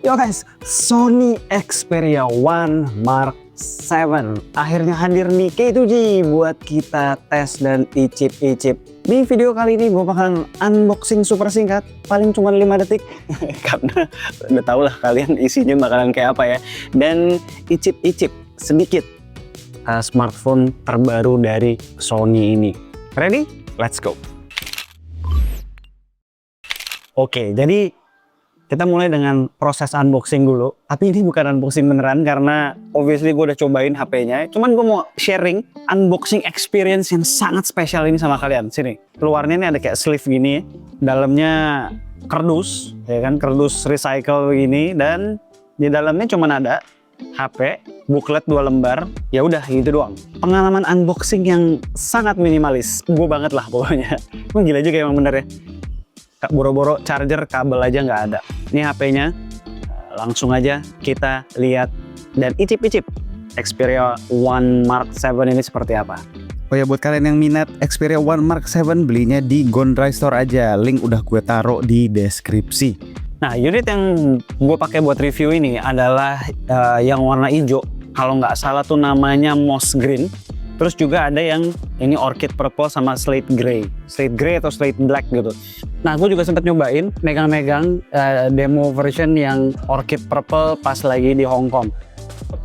Yo guys, Sony Xperia One Mark 7 akhirnya hadir nih K2G buat kita tes dan icip-icip. Di video kali ini gue bakalan unboxing super singkat, paling cuma 5 detik karena udah tau lah kalian isinya bakalan kayak apa ya. Dan icip-icip sedikit smartphone terbaru dari Sony ini. Ready? Let's go. Oke, jadi kita mulai dengan proses unboxing dulu. Tapi ini bukan unboxing beneran karena obviously gue udah cobain HP-nya. Cuman gue mau sharing unboxing experience yang sangat spesial ini sama kalian. Sini, keluarnya ini ada kayak sleeve gini. Dalamnya kardus, ya kan, kardus recycle gini. Dan di dalamnya cuman ada HP, booklet 2 lembar. Ya udah gitu doang. Pengalaman unboxing yang sangat minimalis. Gue banget lah pokoknya. Gila juga emang bener ya. Boro-boro charger, kabel aja nggak ada. Ini HP-nya, langsung aja kita lihat dan icip-icip Xperia One Mark 7 ini seperti apa. Oh ya, buat kalian yang minat Xperia One Mark 7, belinya di Gondry Store aja. Link udah gue taruh di deskripsi. Nah, unit yang gue pakai buat review ini adalah yang warna hijau. Kalau nggak salah tuh namanya moss green. Terus juga ada yang ini orchid purple sama slate gray atau slate black gitu. Nah, gue juga sempat nyobain megang-megang demo version yang orchid purple pas lagi di Hong Kong.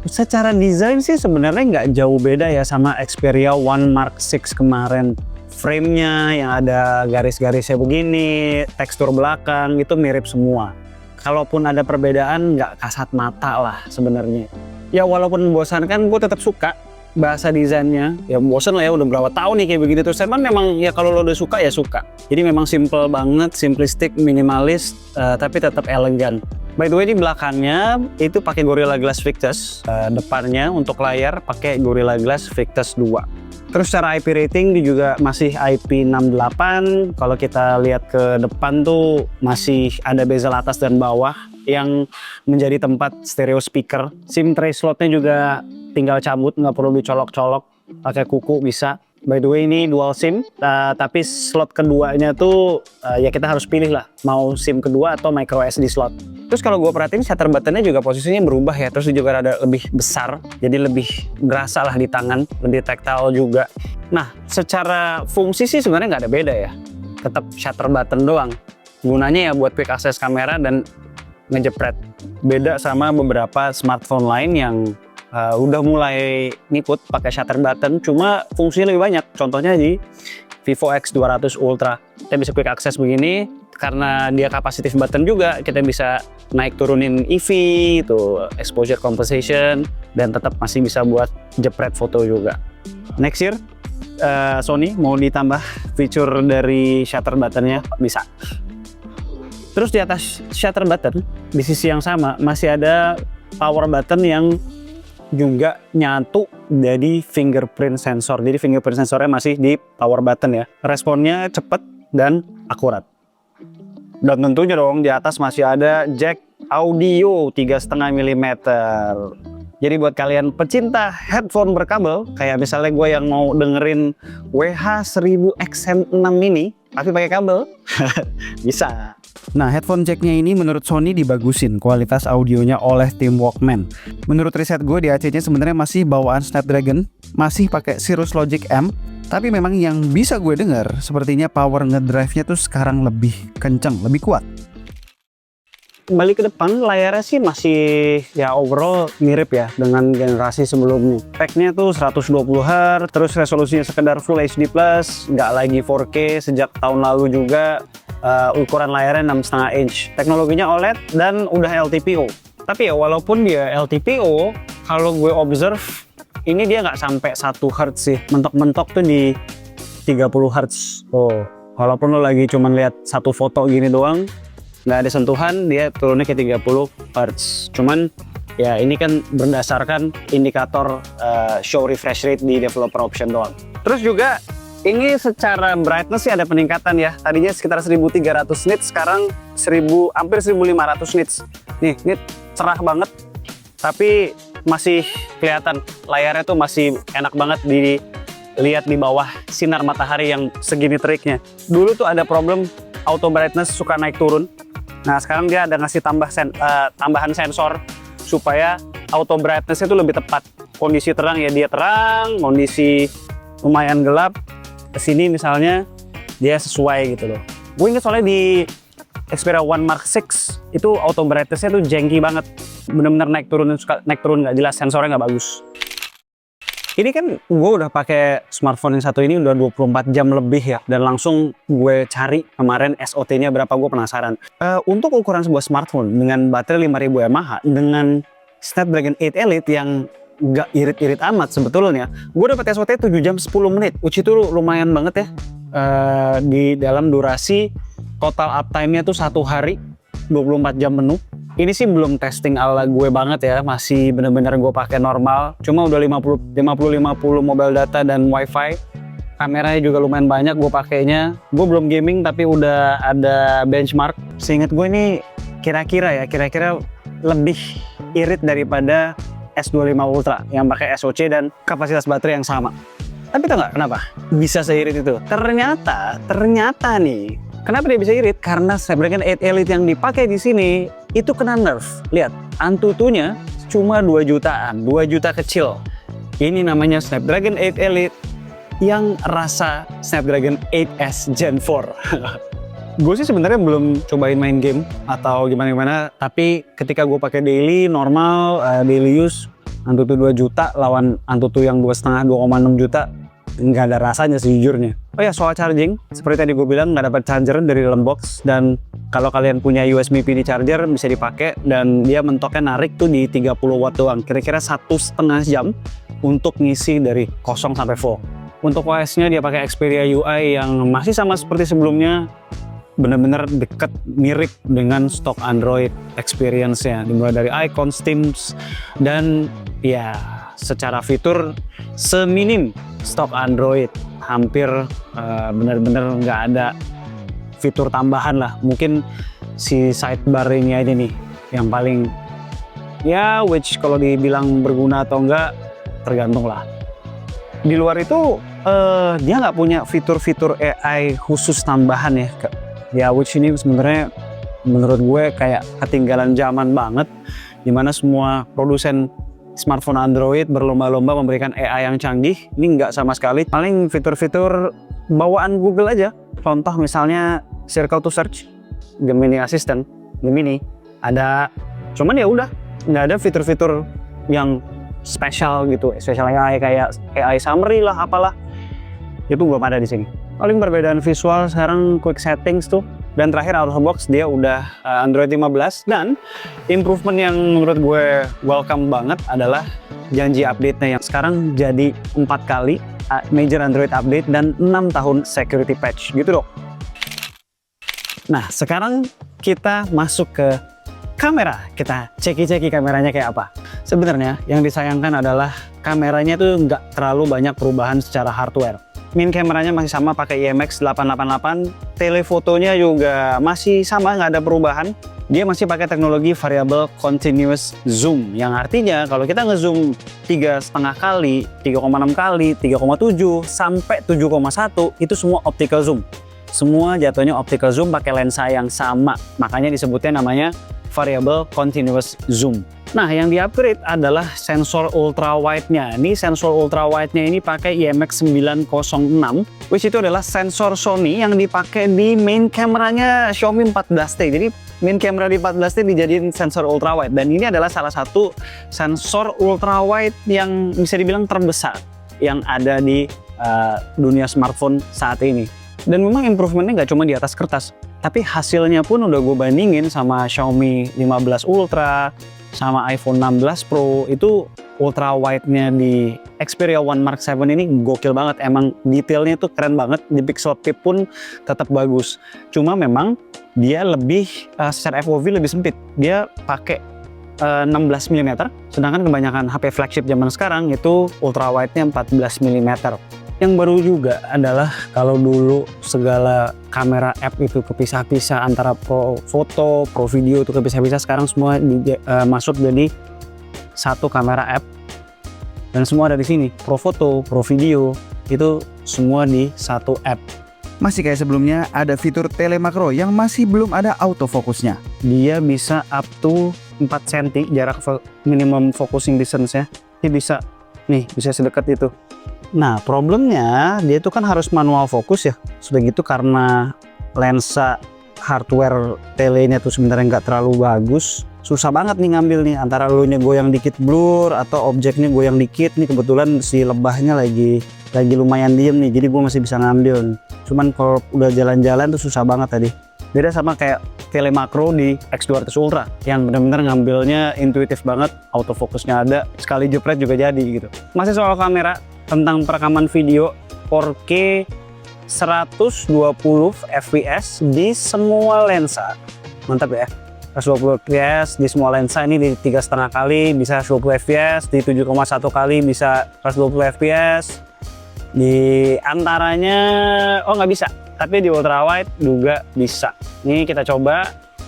Secara desain sih sebenarnya nggak jauh beda ya sama Xperia One Mark 6 kemarin. Frame-nya yang ada garis-garisnya begini, tekstur belakang itu mirip semua. Kalaupun ada perbedaan nggak kasat mata lah sebenarnya. Ya walaupun membosankan, gue tetap suka bahasa desainnya. Ya bosen lah ya, udah berapa tahun nih kayak begitu. Terus emang ya kalau lo udah suka ya suka. Jadi memang simple banget, simplistic, minimalis, tapi tetap elegan. By the way, di belakangnya itu pakai Gorilla Glass Victus, depannya untuk layar pakai Gorilla Glass Victus 2. Terus secara IP rating dia juga masih IP68. Kalau kita lihat ke depan tuh masih ada bezel atas dan bawah yang menjadi tempat stereo speaker. SIM tray slotnya juga tinggal cabut, nggak perlu dicolok-colok, pakai kuku bisa. By the way, ini dual SIM, tapi slot keduanya tuh ya kita harus pilih lah, mau SIM kedua atau micro SD slot. Terus kalau gue perhatiin shutter buttonnya juga posisinya berubah ya, terus juga ada lebih besar, jadi lebih berasa lah di tangan, lebih tactile juga. Nah, secara fungsi sih sebenarnya nggak ada beda ya, tetap shutter button doang. Gunanya ya buat quick access kamera dan ngejepret. Beda sama beberapa smartphone lain yang udah mulai ngikut pakai shutter button, cuma fungsinya lebih banyak. Contohnya di Vivo X200 Ultra, kita bisa quick access begini. Karena dia capacitive button juga, kita bisa naik turunin EV, itu exposure compensation, dan tetap masih bisa buat jepret foto juga. Next year, Sony mau ditambah fitur dari shutter buttonnya, bisa. Terus di atas shutter button, di sisi yang sama masih ada power button yang juga nyatu dari fingerprint sensor. Jadi fingerprint sensornya masih di power button ya. Responnya cepet dan akurat. Dan tentunya dong di atas masih ada jack audio 3,5 mm. Jadi buat kalian pecinta headphone berkabel, kayak misalnya gue yang mau dengerin WH-1000 XM6 mini tapi pakai kabel, bisa. Nah, headphone jacknya ini menurut Sony dibagusin kualitas audionya oleh tim Walkman. Menurut riset gue, di AC-nya sebenarnya masih bawaan Snapdragon, masih pakai Cirrus Logic M. Tapi memang yang bisa gue dengar, sepertinya power ngedrive-nya tuh sekarang lebih kenceng, lebih kuat. Balik ke depan, layarnya sih masih ya overall mirip ya dengan generasi sebelumnya. Speknya tuh 120Hz, terus resolusinya sekedar Full HD+, nggak lagi 4K sejak tahun lalu juga. Ukuran layarnya 6,5 inch. Teknologinya OLED dan udah LTPO. Tapi ya walaupun dia LTPO, kalau gue observe, ini dia nggak sampai 1 Hz sih. Mentok-mentok tuh di 30 Hz. Oh, walaupun lo lagi cuman lihat satu foto gini doang, nggak ada sentuhan, dia turunnya ke 30 Hz. Cuman ya ini kan berdasarkan indikator show refresh rate di developer option doang. Terus juga ini secara brightness sih ada peningkatan ya. Tadinya sekitar 1300 nits, sekarang hampir 1500 nits. Nih, ini cerah banget. Tapi masih kelihatan layarnya tuh masih enak banget dilihat di bawah sinar matahari yang segini teriknya. Dulu tuh ada problem auto brightness suka naik turun. Nah sekarang dia ada ngasih tambahan sensor supaya auto brightness itu lebih tepat. Kondisi terang ya dia terang, kondisi lumayan gelap kesini misalnya dia sesuai gitu loh. Gue inget soalnya di Xperia One Mark 6 itu auto brightness-nya tuh jangky banget, bener-bener naik turun nggak jelas, sensornya nggak bagus. Ini kan gue udah pakai smartphone yang satu ini udah 24 jam lebih ya, dan langsung gue cari kemarin SOT-nya berapa, gue penasaran. Untuk ukuran sebuah smartphone dengan baterai 5000 mAh dengan Snapdragon 8 Elite yang nggak irit-irit amat sebetulnya, gue dapat SOT 7 jam 10 menit, which itu lumayan banget ya. Di dalam durasi total uptime-nya tuh 1 hari 24 jam penuh. Ini sih belum testing ala gue banget ya, masih bener-bener gue pakai normal. Cuma udah 50 mobile data dan wifi. Kameranya juga lumayan banyak gue pakainya. Gue belum gaming tapi udah ada benchmark. Seingat gue ini kira-kira lebih irit daripada S25 Ultra yang pakai SoC dan kapasitas baterai yang sama. Tapi tau nggak kenapa bisa seirit itu? Ternyata nih, kenapa dia bisa irit? Karena Snapdragon 8 Elite yang dipakai di sini itu kena nerf. Lihat, Antutunya cuma 2 jutaan, 2 juta kecil. Ini namanya Snapdragon 8 Elite yang rasa Snapdragon 8S Gen 4. Gue sih sebenarnya belum cobain main game atau gimana-gimana, tapi ketika gue pakai daily, normal, daily use, Antutu 2 juta lawan Antutu yang 2,5, 2,6 juta, nggak ada rasanya sejujurnya. Oh ya, soal charging, seperti tadi gue bilang nggak dapat charger dari dalam box, dan kalau kalian punya USB PD charger bisa dipakai, dan dia mentoknya narik tuh di 30 watt doang, kira-kira 1,5 jam untuk ngisi dari kosong sampai full. Untuk OS-nya dia pakai Xperia UI yang masih sama seperti sebelumnya, bener-bener deket mirip dengan stok Android experience-nya, dimulai dari icons, themes, dan ya secara fitur seminim stok Android, hampir bener-bener nggak ada fitur tambahan lah. Mungkin si sidebar ini aja nih yang paling ya, which kalau dibilang berguna atau enggak tergantung lah. Di luar itu dia nggak punya fitur-fitur AI khusus tambahan ya, which ini sebenarnya menurut gue kayak ketinggalan zaman banget, dimana semua produsen smartphone Android berlomba-lomba memberikan AI yang canggih. Ini nggak sama sekali, paling fitur-fitur bawaan Google aja. Contoh misalnya Circle to Search, Gemini Assistant, Gemini ada, cuman ya udah nggak ada fitur-fitur yang spesial gitu, spesial AI kayak AI summary lah apalah, itu belum ada di sini. Paling perbedaan visual sekarang quick settings tuh, dan terakhir out of box dia udah Android 15, dan improvement yang menurut gue welcome banget adalah janji update-nya yang sekarang jadi 4 kali major Android update dan 6 tahun security patch gitu dong. Nah sekarang kita masuk ke kamera, kita ceki-ceki kameranya kayak apa. Sebenarnya yang disayangkan adalah kameranya tuh nggak terlalu banyak perubahan secara hardware. Main kameranya masih sama pakai IMX888, telefotonya juga masih sama, nggak ada perubahan. Dia masih pakai teknologi variable continuous zoom, yang artinya kalau kita ngezoom 3,5 kali, 3,6 kali, 3,7 sampai 7,1 itu semua optical zoom. Semua jatuhnya optical zoom pakai lensa yang sama, makanya disebutnya namanya variable continuous zoom. Nah, yang di-upgrade adalah sensor ultra wide-nya. Ini sensor ultra wide-nya ini pakai IMX906, which itu adalah sensor Sony yang dipakai di main kameranya Xiaomi 14T. Jadi main kamera di 14T dijadiin sensor ultra wide, dan ini adalah salah satu sensor ultra wide yang bisa dibilang terbesar yang ada di dunia smartphone saat ini. Dan memang improvementnya nggak cuma di atas kertas, tapi hasilnya pun udah gue bandingin sama Xiaomi 15 Ultra, sama iPhone 16 Pro, itu ultra wide-nya di Xperia One Mark 7 ini gokil banget. Emang detailnya tuh keren banget, di pixel peep pun tetap bagus. Cuma memang dia lebih secara FOV lebih sempit. Dia pakai 16 mm, sedangkan kebanyakan HP flagship zaman sekarang itu ultra wide-nya 14 mm. Yang baru juga adalah kalau dulu segala kamera app itu kepisah-pisah, antara pro foto, pro video itu kepisah-pisah, sekarang semua masuk jadi satu kamera app dan semua ada di sini. Pro foto, pro video itu semua di satu app. Masih kayak sebelumnya, ada fitur telemakro yang masih belum ada autofokusnya. Dia bisa up to 4 cm jarak minimum focusing distance-nya. Ini bisa nih, bisa sedekat itu. Nah, problemnya dia itu kan harus manual fokus ya. Sudah gitu karena lensa hardware telenya tuh sebenarnya nggak terlalu bagus, susah banget nih ngambil nih, antara lu nya goyang dikit blur atau objeknya goyang dikit. Nih kebetulan si lebahnya lagi lumayan diem nih, jadi gue masih bisa ngambil. Cuman kalau udah jalan-jalan tuh susah banget tadi. Beda sama kayak telemakro di X200 Ultra yang benar-benar ngambilnya intuitif banget, autofokusnya ada, sekali jepret juga jadi gitu. Masih soal kamera, tentang perekaman video 4K 120 fps di semua lensa. Mantap ya, 120 fps di semua lensa. Ini di 3,5 kali bisa 120 fps, di 7,1 kali bisa 120 fps, di antaranya nggak bisa, tapi di ultra wide juga bisa. Ini kita coba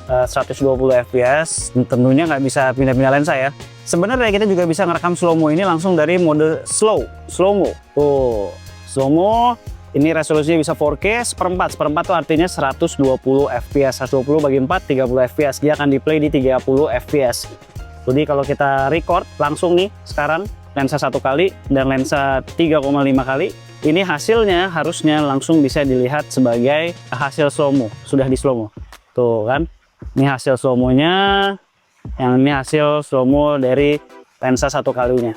120 fps, tentunya nggak bisa pindah-pindah lensa ya. Sebenarnya kita juga bisa ngerekam slow-mo ini langsung dari mode slow-mo. Tuh, slow-mo ini resolusinya bisa 4K seperempat tuh artinya 120 fps. 120 bagi 4, 30 fps. Dia akan di play di 30 fps. Jadi kalau kita record langsung nih sekarang lensa 1 kali dan lensa 3,5 kali, ini hasilnya harusnya langsung bisa dilihat sebagai hasil slow-mo. Sudah di slow-mo. Tuh kan. Ini hasil slow-mo-nya. Yang ini hasil slow-mo dari lensa 1 kalinya.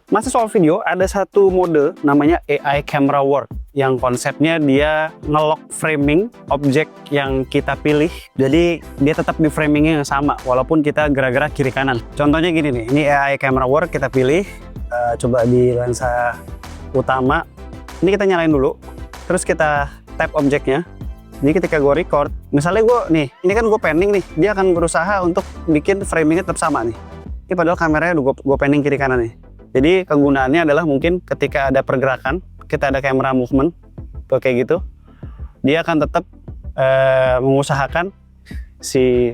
Masih soal video, ada satu mode namanya AI Camera Work yang konsepnya dia nge-lock framing objek yang kita pilih. Jadi dia tetap di framingnya yang sama walaupun kita gerak-gerak kiri kanan. Contohnya gini nih, ini AI Camera Work kita pilih, coba di lensa utama. Ini kita nyalain dulu, terus kita tap objeknya. Jadi ketika gue record, misalnya gue nih, ini kan gue panning nih, dia akan berusaha untuk bikin framingnya tetap sama nih. Ini padahal kameranya gue panning kiri kanan nih. Jadi kegunaannya adalah mungkin ketika ada pergerakan, kita ada camera movement, tuh kayak gitu, dia akan tetap mengusahakan si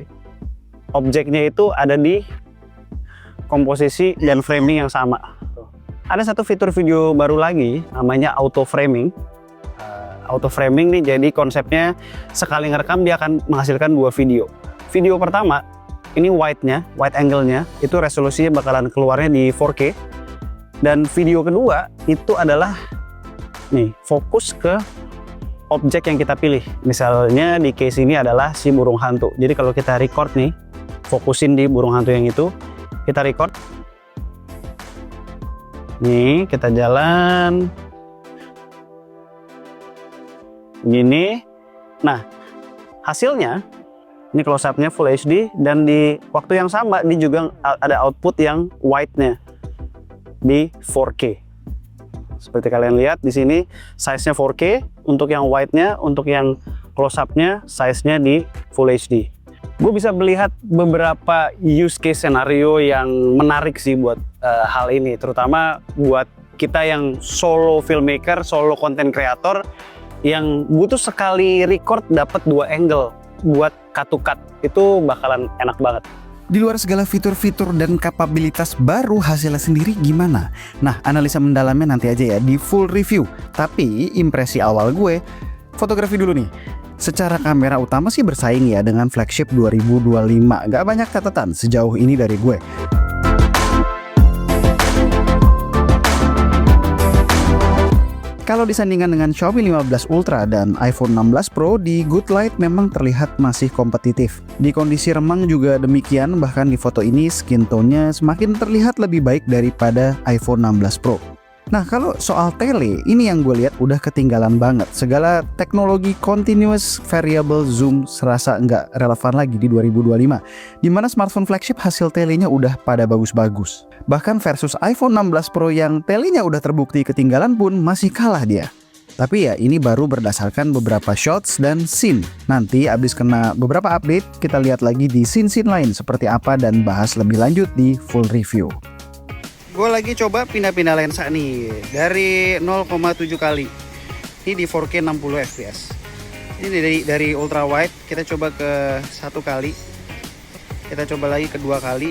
objeknya itu ada di komposisi dan framing yang sama. Ada satu fitur video baru lagi, namanya auto framing. Auto framing nih, jadi konsepnya sekali ngerekam dia akan menghasilkan 2 video. Video pertama, ini wide angle-nya, itu resolusinya bakalan keluarnya di 4K. Dan video kedua itu adalah nih, fokus ke objek yang kita pilih. Misalnya di case ini adalah si burung hantu. Jadi kalau kita record nih, fokusin di burung hantu yang itu, kita record. Nih, kita jalan. Gini. Nah, hasilnya ini close up-nya Full HD dan di waktu yang sama dia juga ada output yang wide-nya di 4K. Seperti kalian lihat di sini size-nya 4K untuk yang wide-nya, untuk yang close up-nya size-nya di Full HD. Gue bisa melihat beberapa use case scenario yang menarik sih buat hal ini, terutama buat kita yang solo filmmaker, solo content creator yang butuh sekali record dapat 2 angle buat cut to cut. Itu bakalan enak banget. Di luar segala fitur-fitur dan kapabilitas baru, hasilnya sendiri gimana? Nah, analisa mendalamnya nanti aja ya di full review. Tapi impresi awal gue, fotografi dulu nih. Secara kamera utama sih bersaing ya dengan flagship 2025. Gak banyak catatan sejauh ini dari gue. Kalau disandingkan dengan Xiaomi 15 Ultra dan iPhone 16 Pro, di good light memang terlihat masih kompetitif. Di kondisi remang juga demikian, bahkan di foto ini skin tone-nya semakin terlihat lebih baik daripada iPhone 16 Pro. Nah, kalau soal tele, ini yang gue lihat udah ketinggalan banget. Segala teknologi continuous variable zoom serasa nggak relevan lagi di 2025. Dimana smartphone flagship hasil telenya udah pada bagus-bagus. Bahkan versus iPhone 16 Pro yang telenya udah terbukti ketinggalan pun masih kalah dia. Tapi ya ini baru berdasarkan beberapa shots dan scene. Nanti abis kena beberapa update, kita lihat lagi di scene-scene lain seperti apa dan bahas lebih lanjut di full review. Gue lagi coba pindah-pindah lensa nih dari 0,7 kali. Ini di 4K 60 fps. Ini dari ultra wide kita coba ke 1 kali. Kita coba lagi ke 2 kali.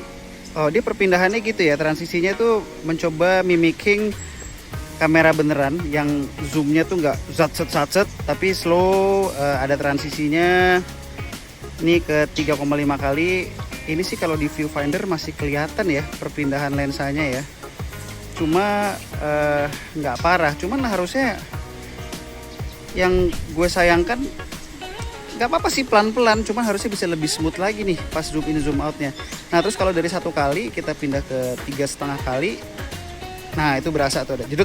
Oh, dia perpindahannya gitu ya, transisinya tuh mencoba mimicking kamera beneran yang zoomnya tuh nggak zat tapi slow, ada transisinya. Ini ke 3,5 kali. Ini sih kalau di viewfinder masih kelihatan ya perpindahan lensanya ya. Cuma nggak parah, cuman harusnya yang gue sayangkan nggak apa-apa sih pelan-pelan, cuman harusnya bisa lebih smooth lagi nih pas zoom in zoom outnya. Nah terus kalau dari 1 kali kita pindah ke 3,5 kali, nah itu berasa tuh ada jeduk.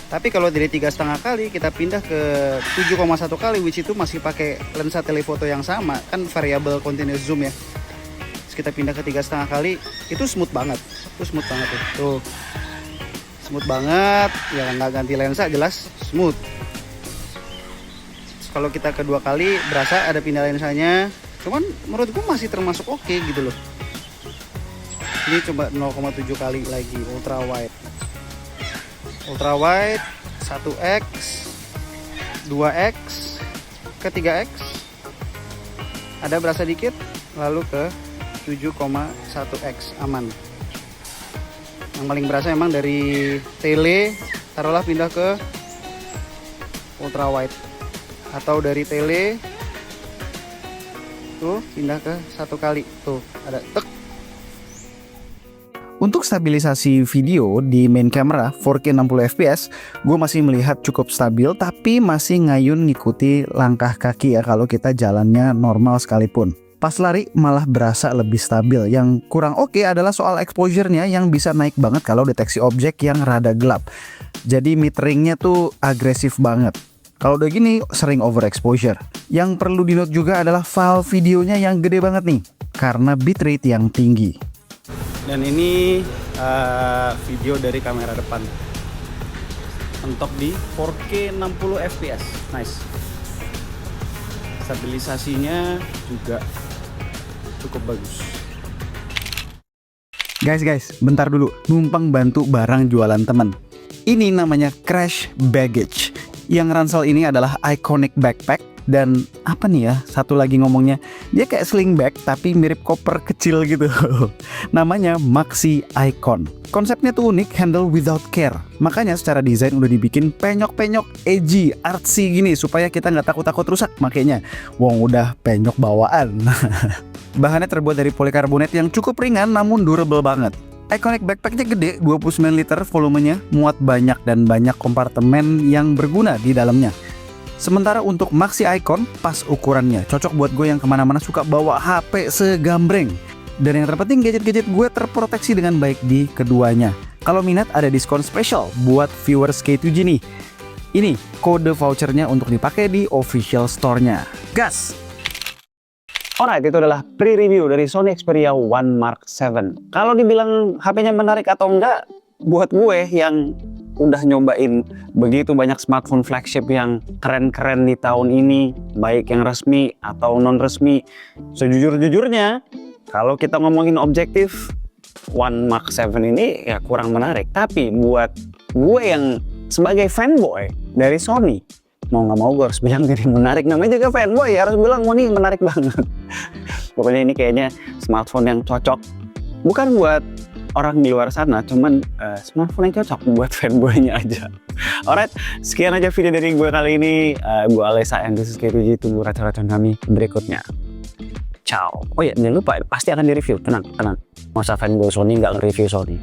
Tapi kalau dari 3,5 kali kita pindah ke 7,1 kali, which itu masih pakai lensa telefoto yang sama, kan variable continuous zoom ya. Terus kita pindah ke 3,5 kali, itu smooth banget, tuh smooth banget, ya nggak ganti lensa jelas smooth. Kalau kita kedua kali berasa ada pindah lensanya, cuman menurut gue masih termasuk oke gitu loh. Ini coba 0,7 kali lagi ultra wide 1x 2x ke 3x ada berasa dikit, lalu ke 7,1x aman. Yang paling berasa emang dari tele, taruhlah pindah ke ultra wide, atau dari tele tuh pindah ke 1 kali, tuh ada tek. Untuk stabilisasi video di main camera 4K 60 fps, gue masih melihat cukup stabil, tapi masih ngayun ngikuti langkah kaki ya kalau kita jalannya normal sekalipun. Pas lari malah berasa lebih stabil. Yang kurang oke adalah soal exposure-nya yang bisa naik banget kalau deteksi objek yang rada gelap. Jadi metering-nya tuh agresif banget. Kalau udah gini sering overexposure. Yang perlu di-note juga adalah file videonya yang gede banget nih karena bitrate yang tinggi. Dan ini video dari kamera depan. Mentok di 4K 60 fps. Nice. Stabilisasinya juga cukup bagus. Guys, bentar dulu. Numpang bantu barang jualan temen. Ini namanya Crash Baggage. Yang ransel ini adalah iconic backpack. Dan apa nih ya, satu lagi ngomongnya, dia kayak sling bag tapi mirip koper kecil gitu. Namanya Maxi Icon. Konsepnya tuh unik, handle without care. Makanya secara desain udah dibikin penyok-penyok, edgy, artsy gini supaya kita nggak takut-takut rusak. Makanya, wong udah penyok bawaan. Bahannya terbuat dari polikarbonat yang cukup ringan namun durable banget. Iconic backpacknya gede, 29 liter volumenya, muat banyak dan banyak kompartemen yang berguna di dalamnya. Sementara untuk Maxi Icon pas ukurannya, cocok buat gue yang kemana-mana suka bawa HP segambreng. Dan yang terpenting gadget-gadget gue terproteksi dengan baik di keduanya. Kalau minat ada diskon spesial buat viewers K2G nih. Ini kode vouchernya untuk dipakai di official store-nya. Gas! Alright, itu adalah pre-review dari Sony Xperia One Mark 7. Kalau dibilang HP-nya menarik atau enggak, buat gue yang udah nyobain begitu banyak smartphone flagship yang keren-keren di tahun ini, baik yang resmi atau non-resmi, sejujur-jujurnya kalau kita ngomongin objektif, One Mark 7 ini ya kurang menarik. Tapi buat gue yang sebagai fanboy dari Sony, mau nggak mau gue harus bilang diri menarik. Namanya juga fanboy ya, harus bilang ini menarik banget. Pokoknya ini kayaknya smartphone yang cocok bukan buat orang di luar sana, cuman smartphone yang cocok buat fanboynya aja. Alright, sekian aja video dari gue kali ini. Gue Alessa and this is K2G. Tunggu racun-racun kami berikutnya. Ciao. Oh iya, jangan lupa pasti akan di-review. Tenang. Masa fanboy Sony nggak nge-review Sony.